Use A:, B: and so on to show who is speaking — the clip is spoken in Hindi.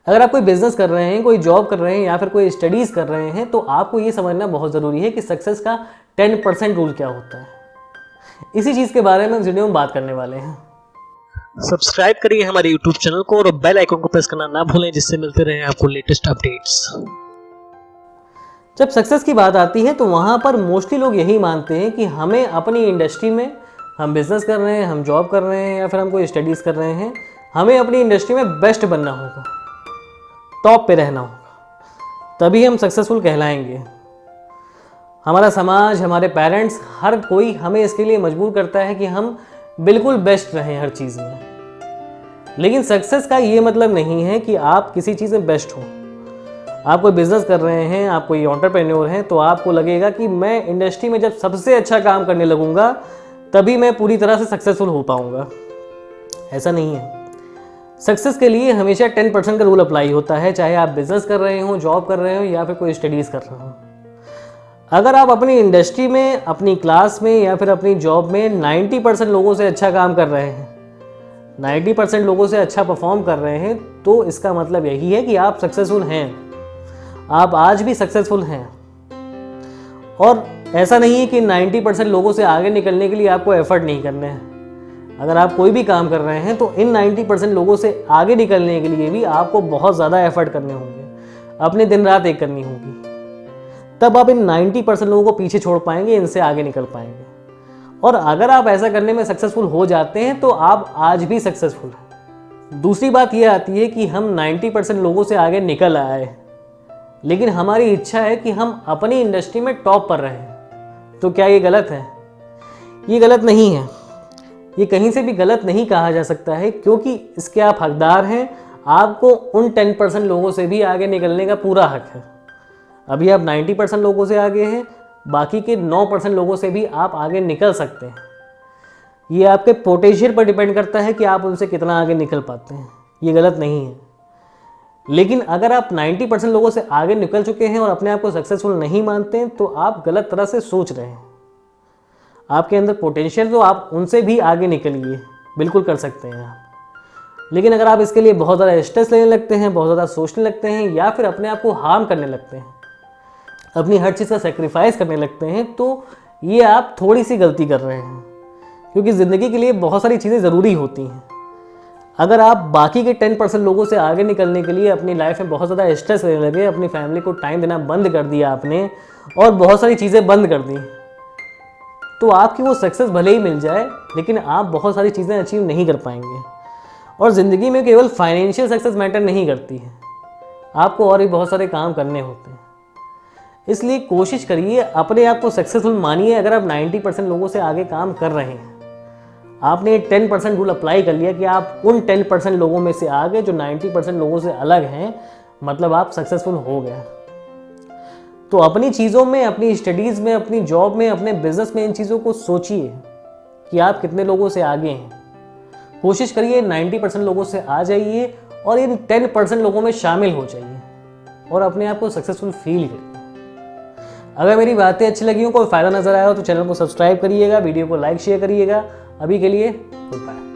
A: अगर आप कोई बिजनेस कर रहे हैं, कोई जॉब कर रहे हैं या फिर कोई स्टडीज़ कर रहे हैं, तो आपको ये समझना बहुत ज़रूरी है कि सक्सेस का 10% रूल क्या होता है। इसी चीज़ के बारे में इस वीडियो में बात करने वाले हैं।
B: सब्सक्राइब करिए हमारे यूट्यूब चैनल को और बेल आइकन को प्रेस करना ना भूलें, जिससे मिलते रहे आपको लेटेस्ट अपडेट्स।
A: जब सक्सेस की बात आती है तो वहाँ पर मोस्टली लोग यही मानते हैं कि हमें अपनी इंडस्ट्री में, हम बिज़नेस कर रहे हैं, हम जॉब कर रहे हैं या फिर हम कोई स्टडीज़ कर रहे हैं, हमें अपनी इंडस्ट्री में बेस्ट बनना होगा, टॉप पे रहना होगा, तभी हम सक्सेसफुल कहलाएंगे। हमारा समाज, हमारे पेरेंट्स, हर कोई हमें इसके लिए मजबूर करता है कि हम बिल्कुल बेस्ट रहें हर चीज़ में। लेकिन सक्सेस का ये मतलब नहीं है कि आप किसी चीज़ में बेस्ट हो। आप कोई बिज़नेस कर रहे हैं, आप कोई एंटरप्रेन्योर हैं, तो आपको लगेगा कि मैं इंडस्ट्री में जब सबसे अच्छा काम करने लगूंगा तभी मैं पूरी तरह से सक्सेसफुल हो पाऊंगा। ऐसा नहीं है। सक्सेस के लिए हमेशा 10% का रूल अप्लाई होता है, चाहे आप बिज़नेस कर रहे हो, जॉब कर रहे हो या फिर कोई स्टडीज़ कर रहे हो। अगर आप अपनी इंडस्ट्री में, अपनी क्लास में या फिर अपनी जॉब में 90% लोगों से अच्छा काम कर रहे हैं, 90% लोगों से अच्छा परफॉर्म कर रहे हैं, तो इसका मतलब यही है कि आप सक्सेसफुल हैं। आप आज भी सक्सेसफुल हैं। और ऐसा नहीं है कि 90% लोगों से आगे निकलने के लिए आपको एफर्ट नहीं करने हैं। अगर आप कोई भी काम कर रहे हैं तो इन 90% लोगों से आगे निकलने के लिए भी आपको बहुत ज़्यादा एफर्ट करने होंगे, अपने दिन रात एक करनी होगी। तब आप इन 90% लोगों को पीछे छोड़ पाएंगे, इनसे आगे निकल पाएंगे। और अगर आप ऐसा करने में सक्सेसफुल हो जाते हैं तो आप आज भी सक्सेसफुल हैं। दूसरी बात यह आती है कि हम 90% लोगों से आगे निकल आए, लेकिन हमारी इच्छा है कि हम अपनी इंडस्ट्री में टॉप पर रहें। तो क्या ये गलत है? ये गलत नहीं है। ये कहीं से भी गलत नहीं कहा जा सकता है, क्योंकि इसके आप हकदार हैं। आपको उन 10% लोगों से भी आगे निकलने का पूरा हक है। अभी आप 90% लोगों से आगे हैं, बाकी के 9% लोगों से भी आप आगे निकल सकते हैं। ये आपके पोटेंशियल पर डिपेंड करता है कि आप उनसे कितना आगे निकल पाते हैं। ये गलत नहीं है। लेकिन अगर आप 90% लोगों से आगे निकल चुके हैं और अपने आप को सक्सेसफुल नहीं मानते हैं, तो आप गलत तरह से सोच रहे हैं। आपके अंदर पोटेंशियल, तो आप उनसे भी आगे निकलिए, बिल्कुल कर सकते हैं आप। लेकिन अगर आप इसके लिए बहुत ज़्यादा स्ट्रेस लेने लगते हैं, बहुत ज़्यादा सोचने लगते हैं या फिर अपने आप को हार्म करने लगते हैं, अपनी हर चीज़ का सेक्रीफाइस करने लगते हैं, तो ये आप थोड़ी सी गलती कर रहे हैं। क्योंकि ज़िंदगी के लिए बहुत सारी चीज़ें ज़रूरी होती हैं। अगर आप बाकी के 10% लोगों से आगे निकलने के लिए अपनी लाइफ में बहुत ज़्यादा स्ट्रेस लेने लगे, अपनी फैमिली को टाइम देना बंद कर दिया आपने और बहुत सारी चीज़ें बंद कर दी, तो आपकी वो सक्सेस भले ही मिल जाए, लेकिन आप बहुत सारी चीज़ें अचीव नहीं कर पाएंगे। और ज़िंदगी में केवल फाइनेंशियल सक्सेस मैटर नहीं करती है, आपको और भी बहुत सारे काम करने होते हैं। इसलिए कोशिश करिए, अपने आप को सक्सेसफुल मानिए। अगर आप 90% लोगों से आगे काम कर रहे हैं, आपने 10% रूल अप्लाई कर लिया कि आप उन 10% लोगों में से आगे जो 90% लोगों से अलग हैं, मतलब आप सक्सेसफुल हो गए। तो अपनी चीज़ों में, अपनी स्टडीज़ में, अपनी जॉब में, अपने बिजनेस में इन चीज़ों को सोचिए कि आप कितने लोगों से आगे हैं। कोशिश करिए 90% लोगों से आ जाइए और इन 10% लोगों में शामिल हो जाइए और अपने आप को सक्सेसफुल फील करिए। अगर मेरी बातें अच्छी लगी हो, कोई फ़ायदा नज़र आया हो, तो चैनल को सब्सक्राइब करिएगा, वीडियो को लाइक शेयर करिएगा। अभी के लिए गुड बाय।